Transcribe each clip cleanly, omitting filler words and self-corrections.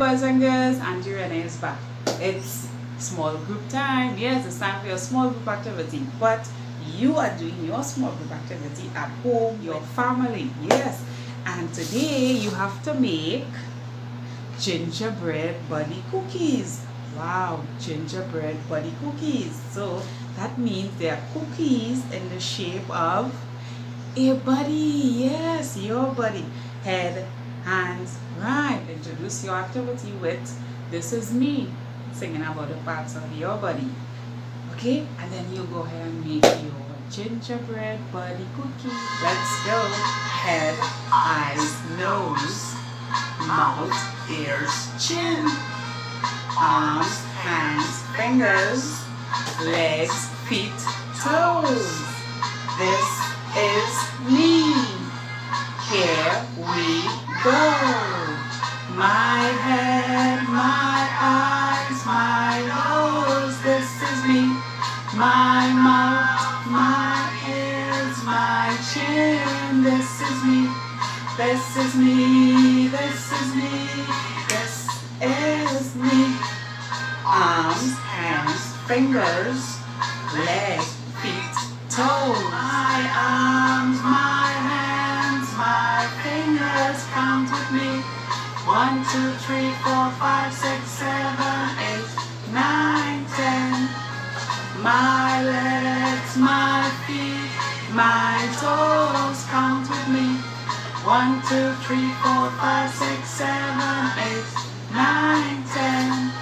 Boys and girls, Auntie Renee is back. It's small group time. Yes, it's time for your small group activity. But you are doing your small group activity at home, your family. Yes. And today you have to make gingerbread body cookies. Wow, gingerbread body cookies. So that means they are cookies in the shape of a body. Yes, your body. Head, hands, right. Introduce your activity with "This is me," singing about the parts of your body. Okay, and then you go ahead and make your gingerbread body cookie. Let's go. Head, eyes, nose, mouth, ears, chin, arms, hands, fingers, legs, feet, toes. This is me. Here we go. My head, my eyes, my nose. This is me. My mouth, my ears, my chin. This is me. This is me. This is me. This is me. Arms, hands, fingers, legs, feet, toes. My arms, my hands, my fingers. Count with me. 1, 2, 3, 4, 5, 6, 7, 8, 9, 10. My legs, my feet, my toes. Count with me. 1, 2, 3, 4, 5, 6, 7, 8, 9, 10.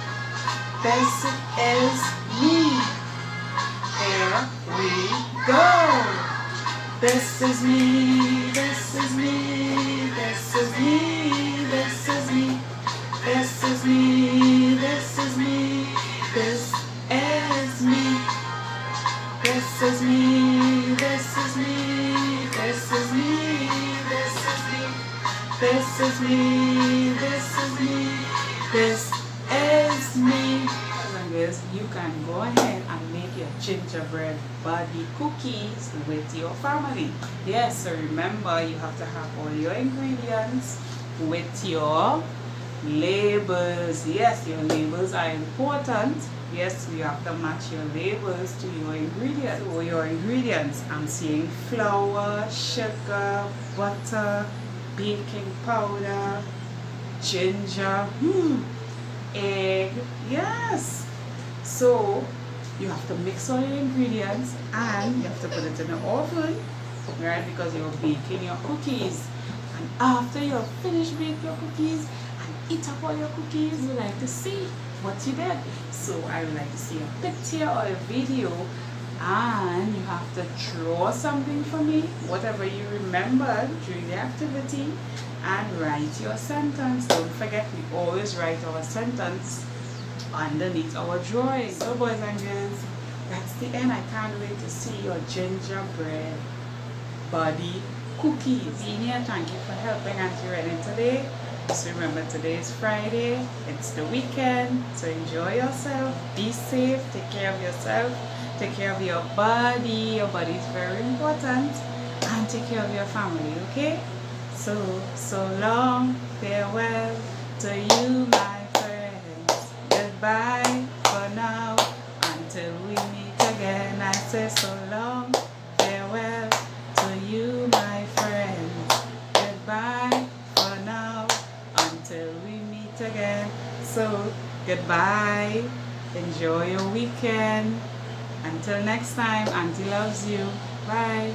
This is me. Here we go. This is me. This is me. This is me. This is me. This is me. This is me. This is me. This is me. This is me. This is me. This is me. This is me. This is me. This is me. You can go ahead and make your gingerbread body cookies with your family. Yes, so remember you have to have all your ingredients with your labels. Yes, your labels are important. Yes, you have to match your labels to your ingredients. So your ingredients, I'm seeing flour, sugar, butter, baking powder, ginger, egg. Yes. So you have to mix all your ingredients and you have to put it in the oven, right? Because you're baking your cookies. And after you're finished baking your cookies and eat up all your cookies, you like to see what you did. So I would like to see a picture or a video, and you have to draw something for me, whatever you remembered during the activity, and write your sentence. Don't forget, we always write our sentence underneath our drawing. So boys and girls, that's the end. I can't wait to see your gingerbread body cookies. Enia, thank you for helping Auntie Renee today. Just remember, today is Friday, it's the weekend, so enjoy yourself, be safe, take care of yourself, take care of your body. Your body is very important, and take care of your family, okay? So long, farewell to you, my friends. Goodbye for now, until we meet again. I say so long, farewell to you, my friends. Goodbye for now, until we meet again. So goodbye, enjoy your weekend. Until next time, Auntie loves you. Bye.